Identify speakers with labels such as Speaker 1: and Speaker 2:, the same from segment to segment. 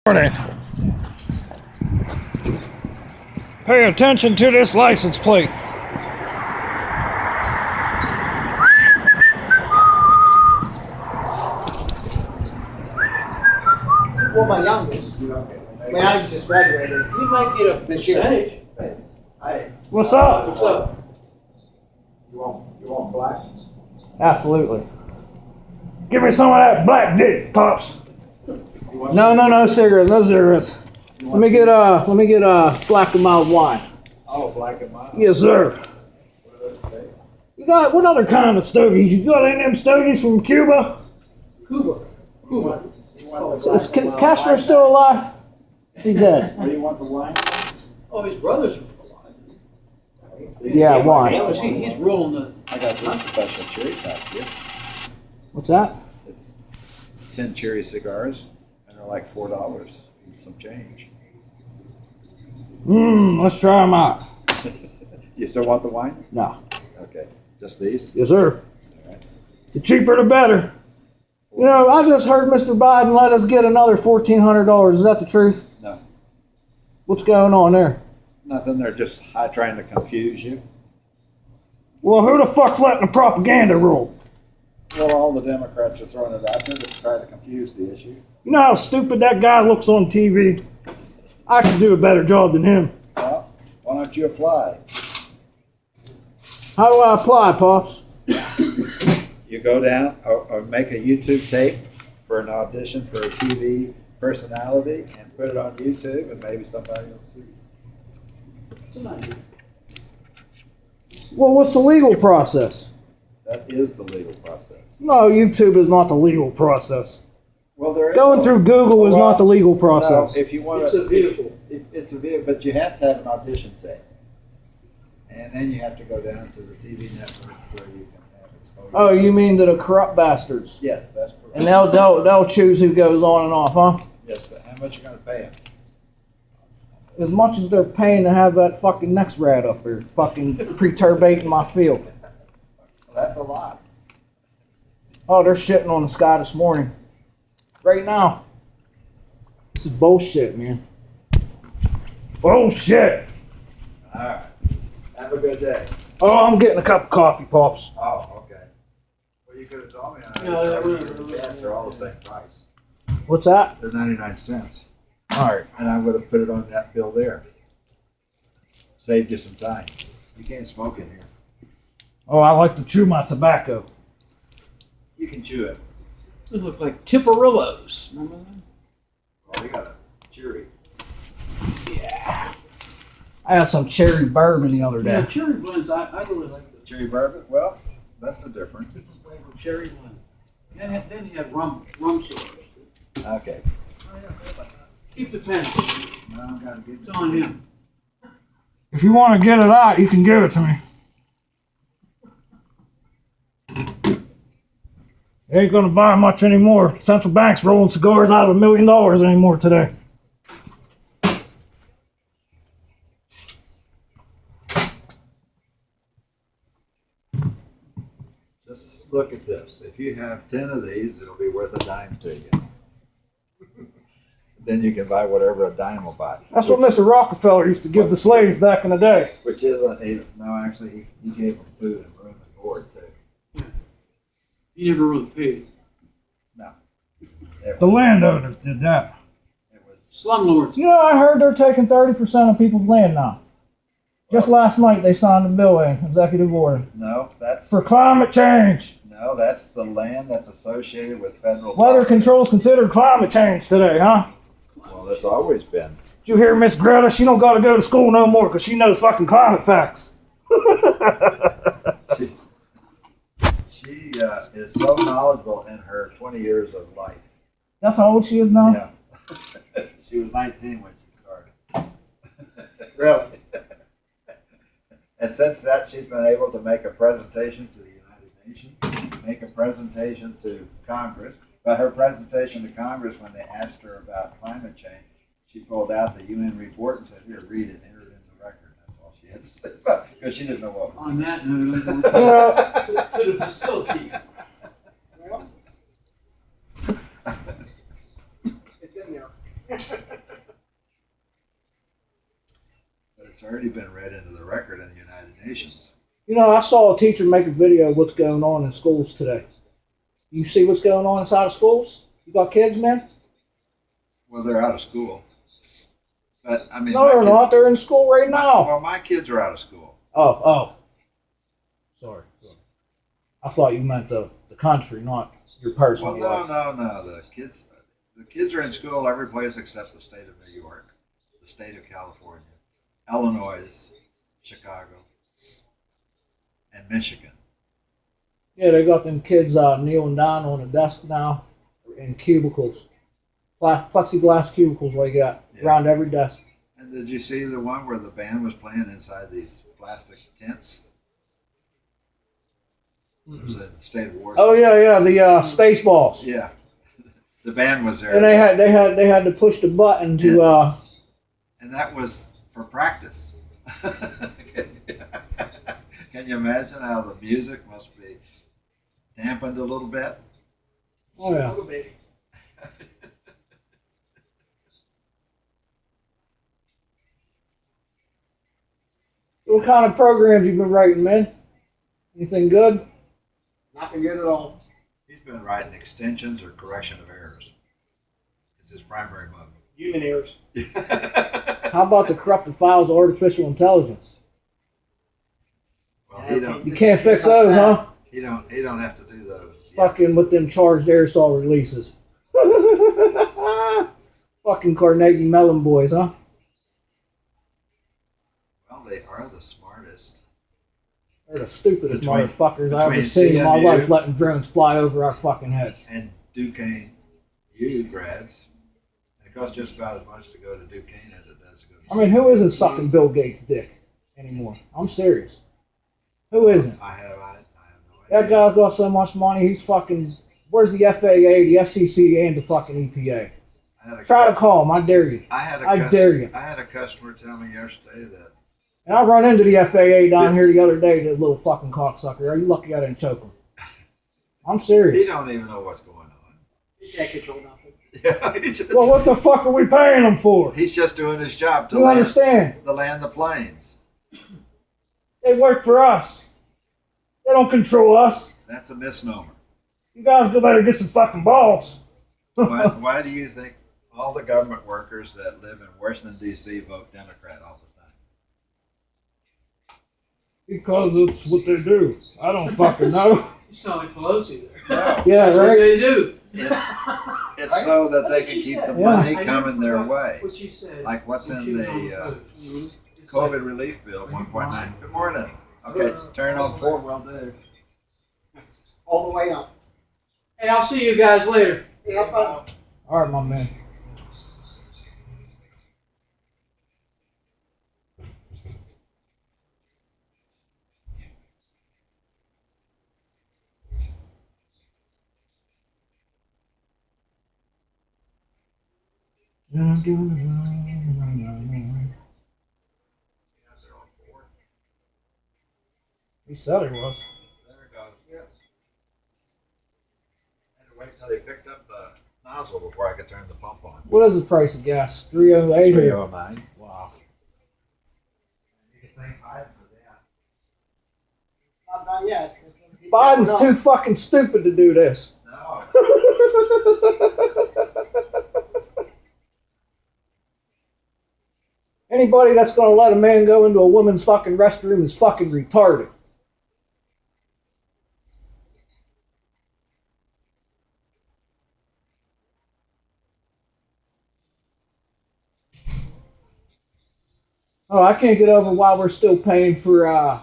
Speaker 1: Morning. Pay attention to this license plate.
Speaker 2: Well, my youngest. My youngest just graduated.
Speaker 3: You might get a
Speaker 2: This year.
Speaker 3: percentage.
Speaker 2: Hey,
Speaker 1: What's up?
Speaker 3: What's up?
Speaker 2: you want black?
Speaker 1: Absolutely. Give me some of that black dick, Pops.
Speaker 4: No cigarettes, no cigarettes. Let me get black and mild wine.
Speaker 2: Oh, black and mild.
Speaker 1: Yes, sir. You got what other kind of stogies? You got any of them stogies from Cuba?
Speaker 3: Cuba.
Speaker 4: Is Castro still alive? He's dead.
Speaker 2: What do you want the wine?
Speaker 3: Oh, his brother's alive.
Speaker 4: Yeah, wine.
Speaker 3: He's rolling the.
Speaker 5: I got this special cherry pack here.
Speaker 4: What's that?
Speaker 5: 10 cherry cigars, and they're like $4 and some change.
Speaker 1: Let's try them out.
Speaker 5: You still want the wine?
Speaker 4: No.
Speaker 5: Okay, just these?
Speaker 4: Yes, sir.
Speaker 1: The cheaper the better.
Speaker 4: You know, I just heard Mr. Biden let us get another $1,400. Is that the truth?
Speaker 5: No,
Speaker 4: What's going on there?
Speaker 5: nothing. They're just trying to confuse you.
Speaker 1: Well, who the fuck's letting the propaganda roll?
Speaker 5: Well, all the Democrats are throwing it out there to try to confuse the issue.
Speaker 1: You know how stupid that guy looks on TV? I could do a better job than him.
Speaker 5: Well, why don't you apply?
Speaker 4: How do I apply, Pops?
Speaker 5: You go down or make a YouTube tape for an audition for a TV personality and put it on YouTube, and maybe somebody will see you.
Speaker 4: Well, what's the legal process?
Speaker 5: That is the legal process.
Speaker 4: No, YouTube is not the legal process.
Speaker 5: Well, there is
Speaker 4: Going
Speaker 5: no-
Speaker 4: through Google is
Speaker 5: Well,
Speaker 4: not the legal
Speaker 5: No,
Speaker 4: process.
Speaker 5: if you want
Speaker 3: It's a vehicle.
Speaker 5: It's a vehicle, but you have to have an audition tape. And then you have to go down to the TV network where you can have exposure.
Speaker 4: Oh, you mean to the corrupt bastards?
Speaker 5: Yes, that's correct.
Speaker 4: And they'll choose who goes on and off, huh?
Speaker 5: Yes, how much you gonna pay them?
Speaker 4: As much as they're paying to have that fucking next rat up there, fucking perturbating my field.
Speaker 5: Well, that's a lot.
Speaker 4: Oh, they're shitting on the sky this morning. Right now. This is bullshit, man.
Speaker 1: Bullshit.
Speaker 5: All right. Have a good day.
Speaker 1: Oh, I'm getting a cup of coffee, Pops.
Speaker 5: Oh, okay. Well, you could have told me.
Speaker 3: No, that
Speaker 5: Yes, they're all the same price.
Speaker 4: What's that?
Speaker 5: They're 99 cents.
Speaker 4: All right.
Speaker 5: And I would have put it on that bill there. Saved you some time. You can't smoke in here.
Speaker 1: Oh, I like to chew my tobacco.
Speaker 5: You can chew it.
Speaker 3: They look like Tiparillos. Remember them?
Speaker 5: Oh, they got a cherry.
Speaker 4: I had some cherry bourbon the other
Speaker 3: Yeah,
Speaker 4: day.
Speaker 3: cherry blends. I really like the
Speaker 5: Cherry bourbon? Well, that's a different.
Speaker 3: flavor cherry blend. And then you have rum cigars.
Speaker 5: Okay.
Speaker 3: Keep the pen.
Speaker 5: Now I'm gonna get
Speaker 3: It's on him.
Speaker 1: If you want to get it out, you can give it to me. Ain't gonna buy much anymore. Central Bank's rolling cigars out of $1 million anymore today.
Speaker 5: Just look at this. If you have 10 of these, it'll be worth a dime to you. Then you can buy whatever a dime will buy.
Speaker 1: That's what Mr. Rockefeller used to give the slaves back in the day.
Speaker 5: Which isn't no, actually, he gave them food and room and board too.
Speaker 3: He never really paid.
Speaker 5: No.
Speaker 1: The landowners did that.
Speaker 5: It was
Speaker 3: Slumlords.
Speaker 4: You know, I heard they're taking 30% of people's land now. Just last night they signed a bill, executive order,
Speaker 5: no, that's
Speaker 1: For climate change.
Speaker 5: no, that's the land that's associated with federal
Speaker 1: Weather
Speaker 5: property.
Speaker 1: control is considered climate change today, huh?
Speaker 5: Well, that's always been.
Speaker 1: Did you hear Miss Greta? She don't gotta go to school no more because she knows fucking climate facts.
Speaker 5: She is so knowledgeable in her 20 years of life.
Speaker 4: That's how old she is now?
Speaker 5: Yeah. She was 19 when she started.
Speaker 2: Really?
Speaker 5: And since that, she's been able to make a presentation to the United Nations, make a presentation to Congress. But her presentation to Congress, when they asked her about climate change, she pulled out the UN report and said, "Here, read it, enter it in the record." That's all she had to say about it, because she didn't know what was
Speaker 3: On that note, I'm going
Speaker 4: Yeah.
Speaker 3: to the facility.
Speaker 2: It's in there.
Speaker 5: But it's already been read into the record in the United Nations.
Speaker 4: You know, I saw a teacher make a video of what's going on in schools today. You see what's going on inside of schools? You got kids, man?
Speaker 5: Well, they're out of school. But, I mean,
Speaker 4: No, they're not. They're in school right now.
Speaker 5: Well, my kids are out of school.
Speaker 4: Oh. Sorry. I thought you meant the country, not your personal
Speaker 5: Well,
Speaker 4: life.
Speaker 5: no. The kids are in school every place except the state of New York, the state of California, Illinois, Chicago, and Michigan.
Speaker 4: Yeah, they got them kids kneeling down on a desk now in cubicles. Plexiglass cubicles like that around every desk.
Speaker 5: And did you see the one where the band was playing inside these plastic tents? It was in the state of Washington.
Speaker 4: Oh yeah, the Spaceballs.
Speaker 5: Yeah, the band was there,
Speaker 4: And they had to push the button to
Speaker 5: and that was for practice. Can you imagine how the music must be dampened a little bit?
Speaker 4: Oh
Speaker 2: A
Speaker 4: yeah.
Speaker 2: little bit.
Speaker 4: What kind of programs you been writing, man? Anything good?
Speaker 2: Nothing good at all.
Speaker 5: He's been writing extensions or correction of errors. It's his primary mode.
Speaker 2: Human errors.
Speaker 4: How about the corrupted files of artificial intelligence?
Speaker 5: Well, he don't.
Speaker 4: You can't fix those, huh?
Speaker 5: He don't have to do those.
Speaker 4: Fucking with them charged aerosol releases. Fucking Carnegie Mellon boys, huh?
Speaker 5: Well, they are the smartest.
Speaker 4: They're the stupidest
Speaker 5: Between-
Speaker 4: motherfuckers I've ever
Speaker 5: between
Speaker 4: seen in my
Speaker 5: CMU
Speaker 4: life, letting drones fly over our fucking heads.
Speaker 5: And Duquesne U grads. It costs just about as much to go to Duquesne as it does to go to
Speaker 4: I mean, who isn't sucking Bill Gates' dick anymore? I'm serious. Who isn't?
Speaker 5: I have no
Speaker 4: That
Speaker 5: idea.
Speaker 4: guy's got so much money, he's fucking. Where's the FAA, the FCC, and the fucking EPA?
Speaker 5: I had a
Speaker 4: Try to
Speaker 5: cu-
Speaker 4: call him, I dare you. I dare you.
Speaker 5: I had a customer tell me yesterday that
Speaker 4: And I run into the FAA down here the other day, the little fucking cocksucker. Are you lucky I didn't choke him? I'm
Speaker 5: he
Speaker 4: serious.
Speaker 5: don't even know what's going on.
Speaker 2: You can't control nothing.
Speaker 5: Yeah, he's just,
Speaker 4: Well, what the fuck are we paying him for?
Speaker 5: he's just doing his job to
Speaker 4: You understand?
Speaker 5: land the planes.
Speaker 4: They work for us. They don't control us.
Speaker 5: That's a misnomer.
Speaker 4: You guys go better get some fucking balls.
Speaker 5: Why do you think all the government workers that live in Washington, D.C. vote Democrat all the time?
Speaker 1: Because it's what they do. I don't fucking know.
Speaker 3: You sound like Pelosi there.
Speaker 5: No,
Speaker 4: Yeah,
Speaker 3: That's what
Speaker 4: right?
Speaker 3: they do.
Speaker 5: it's so that they can keep the
Speaker 4: Yeah.
Speaker 5: money
Speaker 3: I
Speaker 5: coming
Speaker 3: never
Speaker 5: their
Speaker 3: forgot
Speaker 5: way.
Speaker 3: What you said.
Speaker 5: Like what's
Speaker 3: when
Speaker 5: in
Speaker 3: she was on
Speaker 5: the
Speaker 3: phone. It's
Speaker 5: COVID
Speaker 3: like,
Speaker 5: relief bill, 1.9. Good morning. Okay, turn on 4 will do.
Speaker 2: All the way up.
Speaker 3: Hey, I'll see you guys later.
Speaker 2: Yeah, fun.
Speaker 4: All right, my man. He said he was.
Speaker 5: There it goes. Yeah. Had to wait till they picked up the nozzle before I could turn the pump on.
Speaker 4: What is the price of gas? 308 here.
Speaker 5: 309. Wow. You can thank Biden for that.
Speaker 2: Not done yet.
Speaker 4: Biden's too fucking stupid to do this.
Speaker 5: No.
Speaker 4: Anybody that's gonna let a man go into a woman's fucking restroom is fucking retarded. Oh, I can't get over why we're still paying for I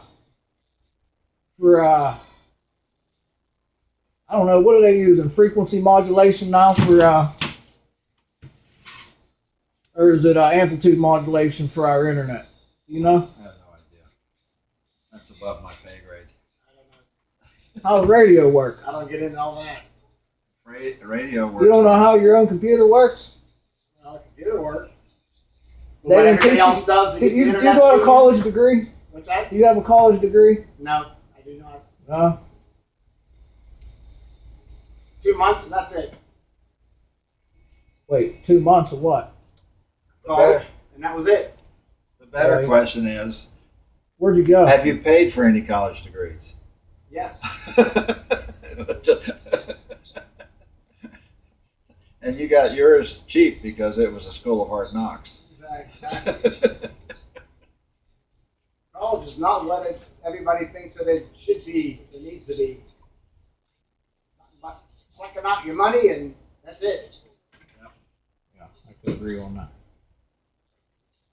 Speaker 4: don't know, what are they using? Frequency modulation now for or is it amplitude modulation for our internet? You know?
Speaker 5: I have no idea. That's above my pay grade.
Speaker 4: How does radio work?
Speaker 2: I don't get into all that.
Speaker 5: Radio works.
Speaker 4: You don't know how your own computer works?
Speaker 2: Well, the computer works.
Speaker 4: They
Speaker 2: What
Speaker 4: didn't
Speaker 2: everybody
Speaker 4: teach
Speaker 2: else
Speaker 4: you.
Speaker 2: does to
Speaker 4: Do
Speaker 2: get the
Speaker 4: you
Speaker 2: internet
Speaker 4: go to
Speaker 2: to
Speaker 4: a college degree?
Speaker 2: What's that?
Speaker 4: Do you have a college degree?
Speaker 2: No, I do not.
Speaker 4: No.
Speaker 2: 2 months and that's it.
Speaker 4: Wait, 2 months of what?
Speaker 2: college, and that was it.
Speaker 5: The better
Speaker 4: Right.
Speaker 5: question is,
Speaker 4: Where'd you go?
Speaker 5: have you paid for any college degrees?
Speaker 2: Yes.
Speaker 5: And you got yours cheap because it was a school of hard knocks.
Speaker 2: Exactly. College is not what everybody thinks that it should be, it needs to be. But sucking out your money and that's it.
Speaker 4: Yeah, I could agree on that.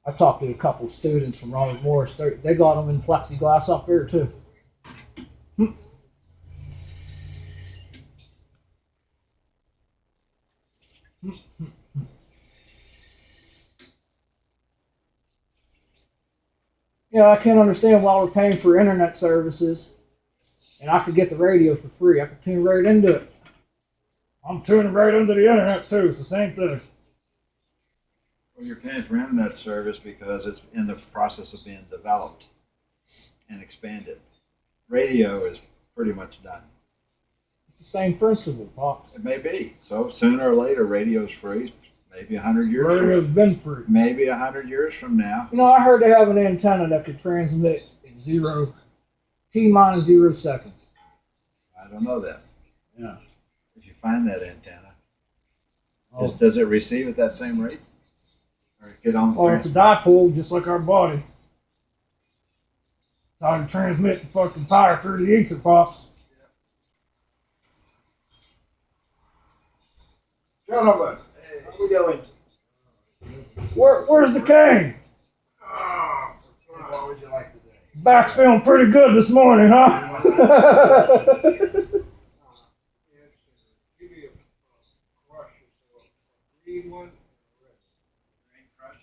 Speaker 4: I talked to a couple students from Robert Morris. They got them in plexiglass up there too. Yeah, I can't understand why we're paying for internet services, and I could get the radio for free. I could tune right into it.
Speaker 1: I'm tuning right into the internet too. It's the same thing.
Speaker 5: Well, you're paying for internet service because it's in the process of being developed and expanded. Radio is pretty much done.
Speaker 4: It's the same principle, Pops.
Speaker 5: It may be. So sooner or later, radio's free. Maybe 100 years
Speaker 1: Radio's
Speaker 5: from
Speaker 1: been free.
Speaker 5: maybe 100 years from now.
Speaker 4: You know, I heard they have an antenna that could transmit in T-minus 0 seconds.
Speaker 5: I don't know that.
Speaker 4: Yeah.
Speaker 5: If you find that antenna,
Speaker 4: Oh.
Speaker 5: does it receive at that same rate? Or get on?
Speaker 1: Or it's a dipole, just like our body. It's how you transmit the fucking power through the ether, Pops.
Speaker 2: Gentlemen, how we doing?
Speaker 1: Where's the cane?
Speaker 2: What would you like today?
Speaker 1: Back's feeling pretty good this morning, huh?
Speaker 2: Give me a crush. Green one.
Speaker 5: Green crush.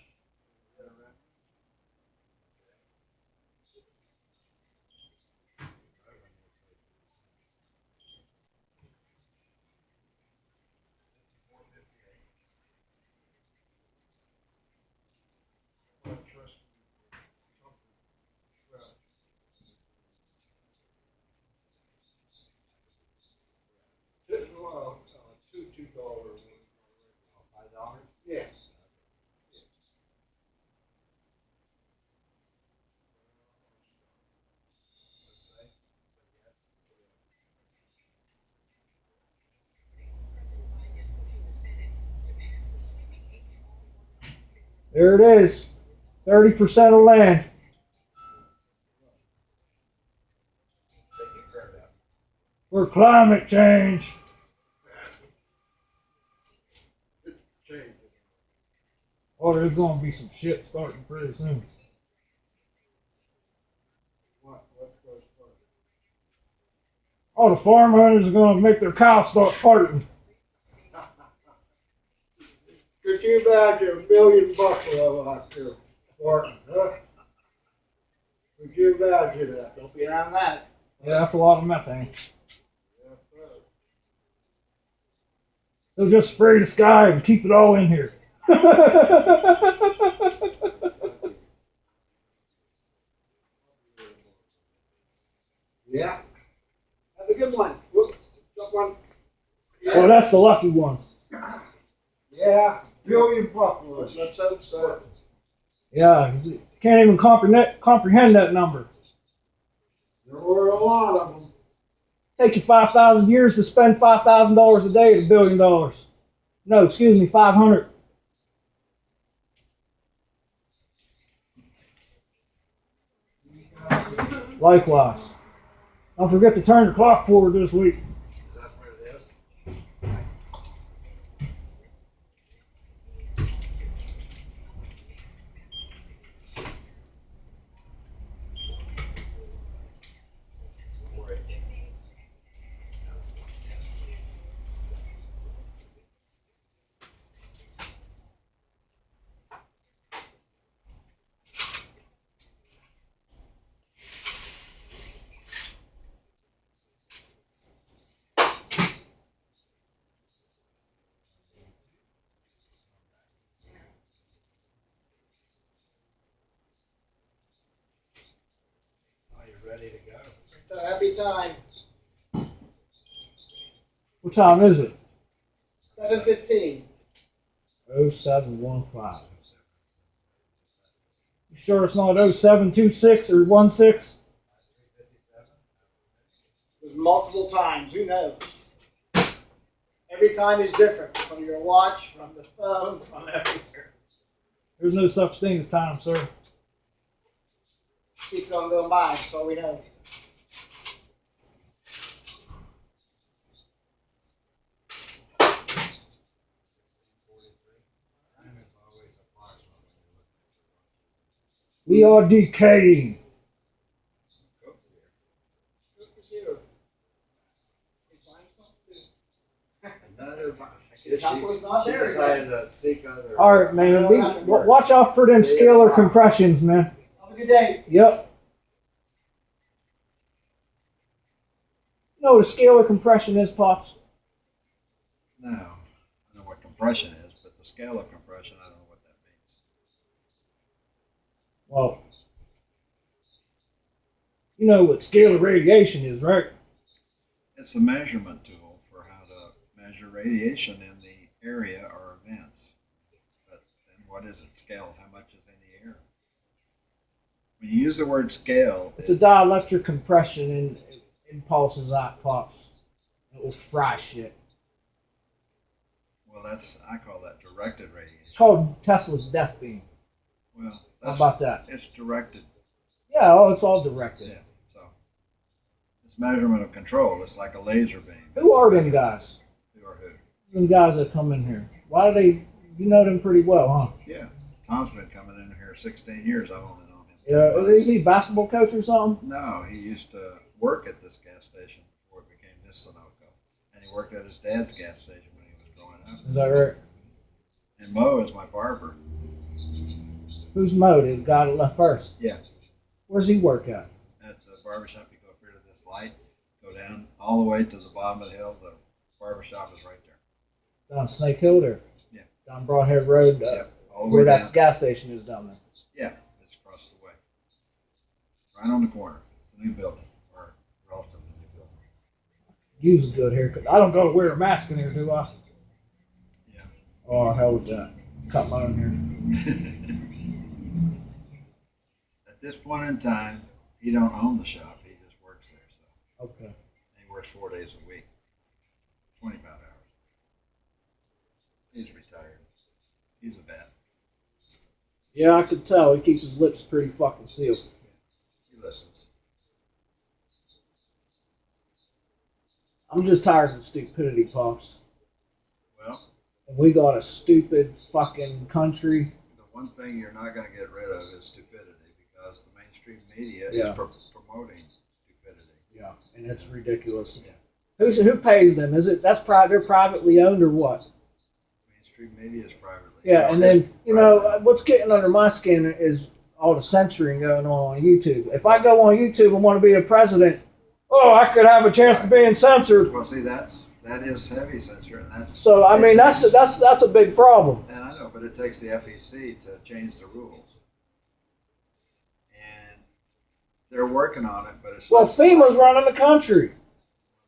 Speaker 2: $2. $5? Yes.
Speaker 4: There it is. 30% of land.
Speaker 1: For climate change. Oh, there's gonna be some shit starting pretty soon.
Speaker 2: What goes first?
Speaker 1: All the farm owners are gonna make their cows start farting.
Speaker 2: It's too bad you're $1 million out here, Martin, huh? It's too bad you're that. Don't be around that.
Speaker 1: Yeah, that's a lot of methane. They'll just spray the sky and keep it all in here.
Speaker 2: Yeah. Have a good one. Whoops, got one.
Speaker 1: Well, that's the lucky one.
Speaker 2: Yeah. $1 billion. Let's hope so.
Speaker 4: Yeah,
Speaker 1: Can't even comprehend that number.
Speaker 2: There were a lot of them.
Speaker 1: Take you 5,000 years to spend $5,000 a day at $1 billion. No, excuse me, 500. Likewise. Don't forget to turn the clock forward this week.
Speaker 5: That's where it is.
Speaker 2: Ready to go. It's a happy time.
Speaker 4: what time is it?
Speaker 2: 7:15.
Speaker 4: 0715.
Speaker 1: You sure it's not 0726 or 16?
Speaker 2: There's multiple times, who knows? Every time is different, from your watch, from the phone, from everywhere.
Speaker 1: There's no such thing as time, sir.
Speaker 2: Keeps on going by, that's all we know.
Speaker 1: We are decaying.
Speaker 5: She decided to seek other.
Speaker 1: All right, man. Watch out for them scalar compressions, man.
Speaker 2: Have a good day.
Speaker 1: Yep. You know what a scalar compression is, Pops?
Speaker 5: No, I don't know what compression is, but the scale of compression, I don't know what that means.
Speaker 1: Well, you know what scalar radiation is, right?
Speaker 5: It's a measurement tool for how to measure radiation in the area or events. But then what is it? Scale? How much is in the air? When you use the word scale,
Speaker 4: It's a dielectric compression and impulses out, Pops. It will fry shit.
Speaker 5: well, I call that directed radiation.
Speaker 4: It's called Tesla's death beam.
Speaker 5: Well,
Speaker 4: How
Speaker 5: that's,
Speaker 4: about that?
Speaker 5: it's directed.
Speaker 4: Yeah, oh, it's all directed.
Speaker 5: Yeah. So it's measurement of control. It's like a laser beam.
Speaker 4: Who are them guys?
Speaker 5: Who are who?
Speaker 4: Them guys that come in here. Why do they? You know them pretty well, huh?
Speaker 5: Yeah. Tom's been coming in here 16 years. I've only known him.
Speaker 4: Yeah, is he a basketball coach or something?
Speaker 5: No, he used to work at this gas station before it became this Sunoco. And he worked at his dad's gas station when he was growing up.
Speaker 4: Is that right?
Speaker 5: And Mo is my barber.
Speaker 4: Who's Mo? The guy that left first?
Speaker 5: Yeah.
Speaker 4: Where's he work at?
Speaker 5: At the barbershop, you go up here to this light, go down all the way to the bottom of the hill. The barbershop is right there.
Speaker 4: Down Snake Hill there?
Speaker 5: Yeah.
Speaker 4: Down Broadhead Road,
Speaker 5: Yeah. All the
Speaker 4: where
Speaker 5: way
Speaker 4: that
Speaker 5: down.
Speaker 4: gas station is down there.
Speaker 5: Yeah, it's across the way. Right on the corner. It's the new building, or relatively new building.
Speaker 4: Use a good haircut.
Speaker 1: I don't gotta wear a mask in here, do I?
Speaker 5: Yeah.
Speaker 4: Oh, hell with that. Cut my own hair.
Speaker 5: At this point in time, he don't own the shop. He just works there. So
Speaker 4: Okay.
Speaker 5: he works 4 days a week, 25 hours. He's retired. He's a vet.
Speaker 4: Yeah, I could tell. He keeps his lips pretty fucking sealed.
Speaker 5: He listens.
Speaker 4: I'm just tired of stupidity, Pops.
Speaker 5: Well,
Speaker 4: And we got a stupid fucking country.
Speaker 5: the one thing you're not going to get rid of is stupidity, because the mainstream media
Speaker 4: Yeah.
Speaker 5: is promoting stupidity.
Speaker 4: Yeah, and it's ridiculous.
Speaker 5: Yeah.
Speaker 4: Who pays them? Is it they're privately owned or what?
Speaker 5: Mainstream media is privately.
Speaker 4: Yeah, and
Speaker 5: owned.
Speaker 4: then you know what's getting under my skin is all the censoring going on YouTube. If I go on YouTube and want to be a president,
Speaker 1: Oh, I could have a chance to being censored.
Speaker 5: Well, see, that is heavy censure, and that's.
Speaker 4: so I mean that's a big problem.
Speaker 5: And I know, but it takes the FEC to change the rules, and they're working on it. But it's
Speaker 4: Well,
Speaker 5: less
Speaker 4: FEMA's
Speaker 5: like-
Speaker 4: running the country.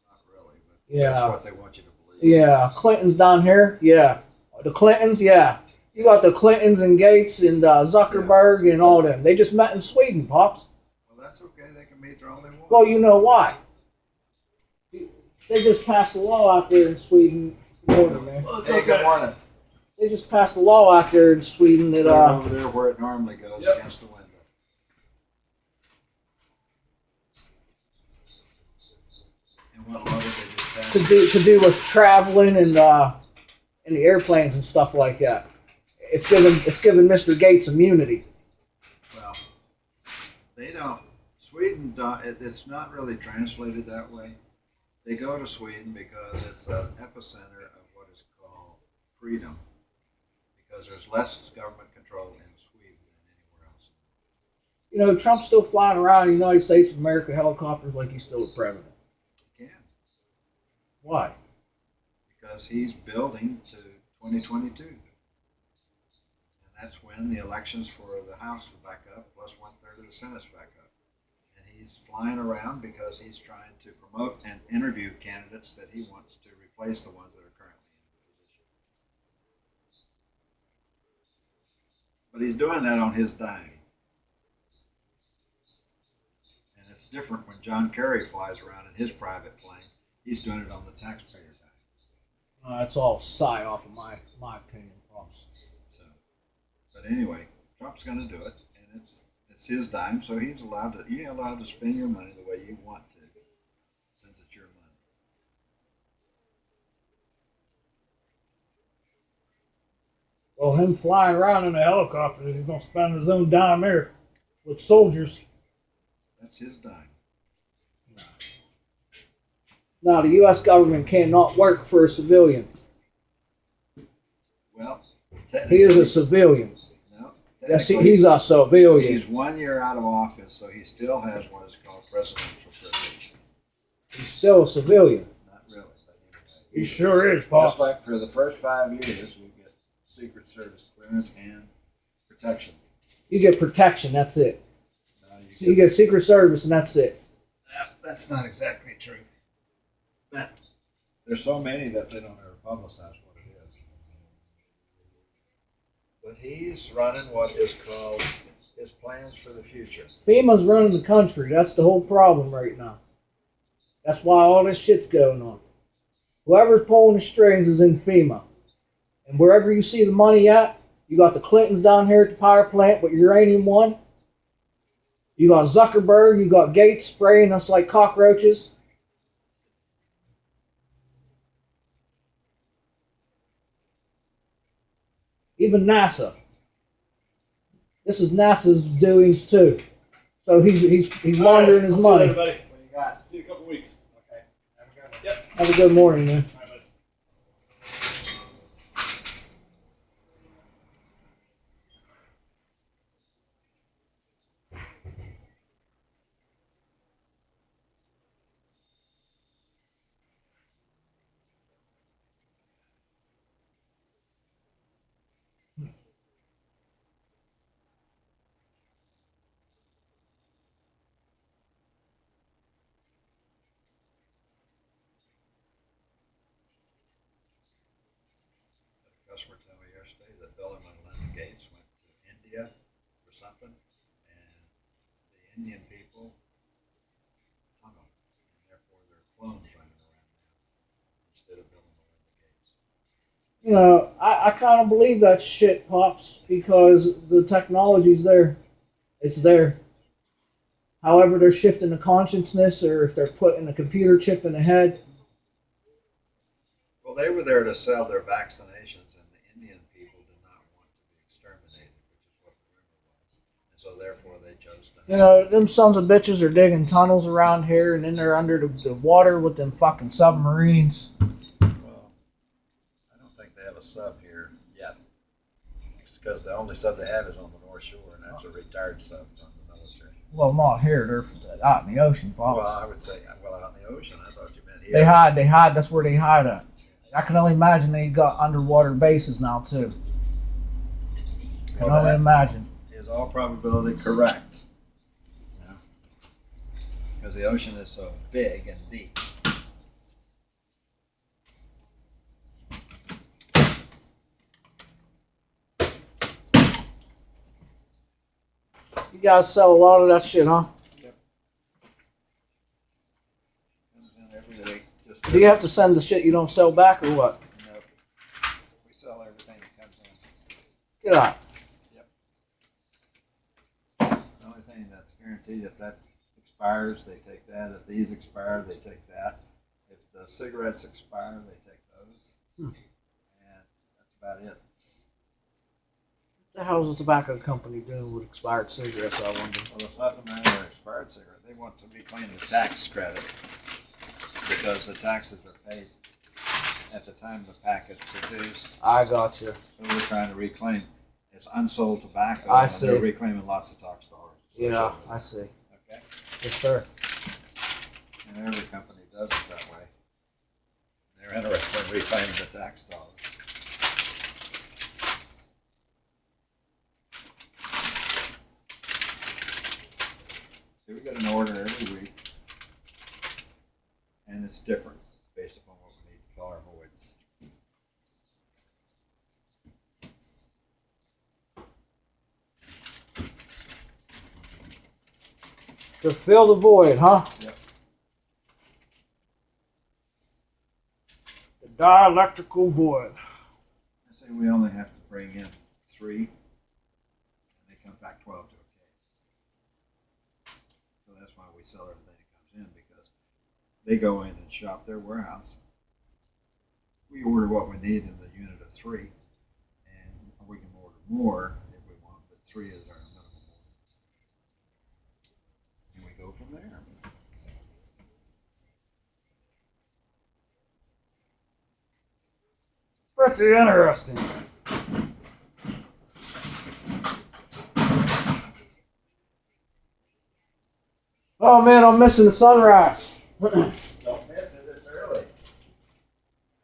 Speaker 5: Not really, but
Speaker 4: Yeah.
Speaker 5: that's what they want you to believe.
Speaker 4: Yeah, Clinton's down here. Yeah, the Clintons. Yeah, you got the Clintons and Gates and Zuckerberg and all them. They just met in Sweden, Pops.
Speaker 5: Well, that's okay. They can meet their all they want.
Speaker 4: Well, you know why? They just passed a law out there in Sweden. Morning, man.
Speaker 5: Hey, good morning.
Speaker 4: They just passed a law out there in Sweden that
Speaker 5: They're over there where it normally goes,
Speaker 1: Yep.
Speaker 5: against the window. And what law did they just pass?
Speaker 4: to do with traveling and the airplanes and stuff like that. It's given Mr. Gates immunity.
Speaker 5: Well, they don't. Sweden, it's not really translated that way. They go to Sweden because it's an epicenter of what is called freedom, because there's less government control in Sweden than anywhere else.
Speaker 4: You know, Trump's still flying around the United States of America helicopters like he's still a president.
Speaker 5: He can,
Speaker 4: Why?
Speaker 5: because he's building to 2022. And that's when the elections for the House will back up, plus 1/3 of the Senate's back up. And he's flying around because he's trying to promote and interview candidates that he wants to replace the ones that are currently in position. But he's doing that on his dime. different when John Kerry flies around in his private plane. He's doing it on the taxpayer dime.
Speaker 4: It's all psyop, in my opinion, Pops.
Speaker 5: So, but anyway, Trump's going to do it, and it's his dime, so you're allowed to spend your money the way you want to, since it's your money.
Speaker 1: Well, him flying around in a helicopter, he's gonna spend his own dime here with soldiers.
Speaker 5: That's his dime.
Speaker 4: Now, the U.S. government cannot work for a civilian.
Speaker 5: Well,
Speaker 4: He is a civilian.
Speaker 5: no,
Speaker 4: Yes,
Speaker 5: technically,
Speaker 4: he's a civilian.
Speaker 5: he's 1 year out of office, so he still has what is called presidential privilege.
Speaker 4: He's still a civilian.
Speaker 5: Not really, but anyway.
Speaker 1: He sure is,
Speaker 5: Just
Speaker 1: Pops.
Speaker 5: like for the first 5 years, we get Secret Service clearance and protection.
Speaker 4: You get protection, that's it.
Speaker 5: Now
Speaker 4: So you get Secret Service, and that's it.
Speaker 5: That's not exactly true. But there's so many that they don't ever publicize what it is. But he's running what is called his plans for the future.
Speaker 4: FEMA's running the country. That's the whole problem right now. That's why all this shit's going on. Whoever's pulling the strings is in FEMA. And wherever you see the money at, you got the Clintons down here at the power plant with uranium one. You got Zuckerberg, you got Gates spraying us like cockroaches. Even NASA. This is NASA's doings too. So he's laundering his money.
Speaker 5: What do you got?
Speaker 3: See you in a couple weeks.
Speaker 5: Okay. Have a good one.
Speaker 4: Have a good morning, man.
Speaker 5: Customer told me yesterday that Bill and Melinda Gates went to India for something, and the Indian people hung them, and therefore there are clones running around now instead of Bill and Melinda Gates.
Speaker 4: You know, I kind of believe that shit, Pops, because the technology's there. It's there. However, they're shifting the consciousness, or if they're putting a computer chip in the head.
Speaker 5: Well, they were there to sell their vaccinations, and the Indian people did not want to be exterminated, which is what the rumor was, and so therefore they chose to.
Speaker 4: You know, them sons of bitches are digging tunnels around here, and then they're under the water with them fucking submarines.
Speaker 5: Well, I don't think they have a sub here yet, because the only sub they have is on the North Shore, and that's a retired sub from the military.
Speaker 4: Well, not here. They're out in the ocean, Pops.
Speaker 5: Well, I would say, out in the ocean. I thought you meant here.
Speaker 4: They hide. That's where they hide at. I can only imagine they got underwater bases now too. Can
Speaker 5: Well,
Speaker 4: only
Speaker 5: that
Speaker 4: imagine.
Speaker 5: is all probability correct. You know? Because the ocean is so big and deep.
Speaker 4: You guys sell a lot of that shit, huh?
Speaker 5: Comes in every week. Just
Speaker 4: Do you have to send the shit you don't sell back or what?
Speaker 5: Nope. We sell everything that comes in.
Speaker 4: Get out.
Speaker 5: The only thing that's guaranteed, if that expires, they take that. If these expire, they take that. If the cigarettes expire, they take those. And that's about it.
Speaker 4: What the hell's the tobacco company doing with expired cigarettes, I wonder?
Speaker 5: Well, it's not the matter of expired cigarette. They want to reclaim the tax credit because the taxes are paid at the time the pack is produced.
Speaker 4: I got you.
Speaker 5: So we're trying to reclaim. It's unsold tobacco.
Speaker 4: I
Speaker 5: and
Speaker 4: see.
Speaker 5: They're reclaiming lots of tax dollars.
Speaker 4: Yeah, I see.
Speaker 5: Okay.
Speaker 4: Yes, sir.
Speaker 5: And every company does it that way. They're interested in reclaiming the tax dollars. See, we get an order every week, and it's different based upon what we need to fill our voids.
Speaker 4: To fill the void, huh?
Speaker 5: Yep.
Speaker 4: The dielectrical void.
Speaker 5: I say we only have to bring in 3, and they come back 12 to a case. So that's why we sell everything that comes in, because they go in and shop their warehouse. We order what we need in the unit of 3, and we can order more if we want, but 3 is our minimum order. And we go from there.
Speaker 1: Pretty interesting.
Speaker 4: Oh man, I'm missing the sunrise.
Speaker 5: Don't miss it, it's early.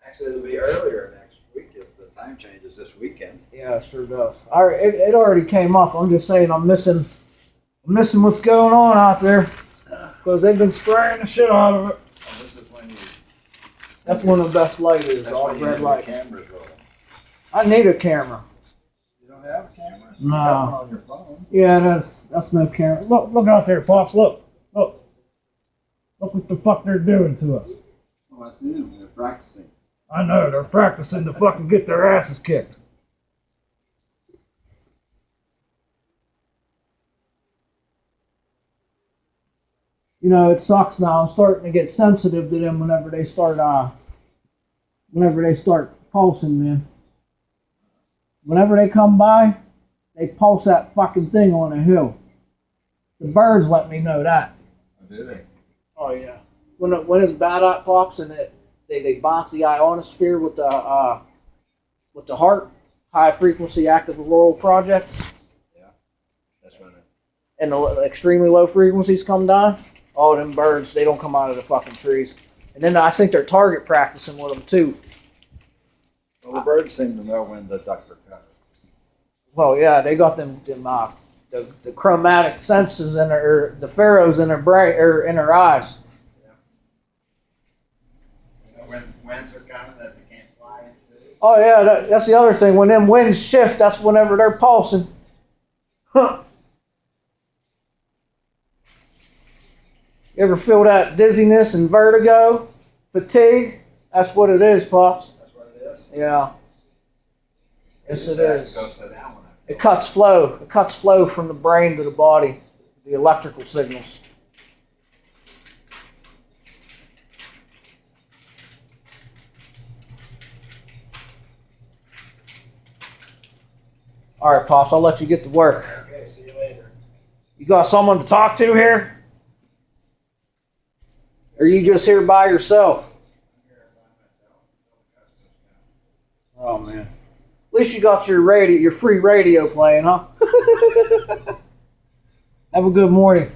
Speaker 5: Actually, it'll be earlier next week if the time changes this weekend.
Speaker 4: Yeah, it sure does. It already came up. I'm just saying I'm missing what's going on out there because they've been spraying the shit out of it.
Speaker 5: And this is when you,
Speaker 4: That's when the best light is,
Speaker 5: that's
Speaker 4: all
Speaker 5: when you
Speaker 4: red
Speaker 5: have
Speaker 4: light.
Speaker 5: your cameras rolling.
Speaker 4: I need a camera.
Speaker 5: You don't have a camera?
Speaker 4: No.
Speaker 5: You got one on your phone.
Speaker 4: Yeah, that's no camera.
Speaker 1: Look out there, Pops. Look. Look what the fuck they're doing to us.
Speaker 5: Oh, I see them. They're practicing.
Speaker 1: I know, they're practicing to fucking get their asses kicked.
Speaker 4: You know, it sucks now. I'm starting to get sensitive to them whenever they start pulsing, man. Whenever they come by, they pulse that fucking thing on a hill. The birds let me know that.
Speaker 5: Oh, do they?
Speaker 4: Oh yeah. When it's bad out pops and they bounce the ionosphere with the heart, high frequency active auroral projects,
Speaker 5: That's when it.
Speaker 4: and the extremely low frequencies come down. Oh, them birds, they don't come out of the fucking trees. And then I think they're target practicing with them too.
Speaker 5: Well, the birds seem to know when the ducks are coming.
Speaker 4: Well, yeah, they got them the chromatic senses in their, the pharaohs in their brain or in their eyes.
Speaker 5: You know when winds are coming that they can't fly into.
Speaker 4: Oh yeah, that's the other thing. When them winds shift, that's whenever they're pulsing. Huh. You ever feel that dizziness and vertigo, fatigue? That's what it is, Pops.
Speaker 5: That's what it is.
Speaker 4: Yeah. Yes, it is.
Speaker 5: Go sit down when
Speaker 4: It cuts flow. It cuts flow from the brain to the body, the electrical signals. All right, Pops, I'll let you get to work.
Speaker 5: Okay, see you later.
Speaker 4: You got someone to talk to here? Or are you just here by yourself? Oh, man. At least you got your free radio playing, huh? Have a good morning.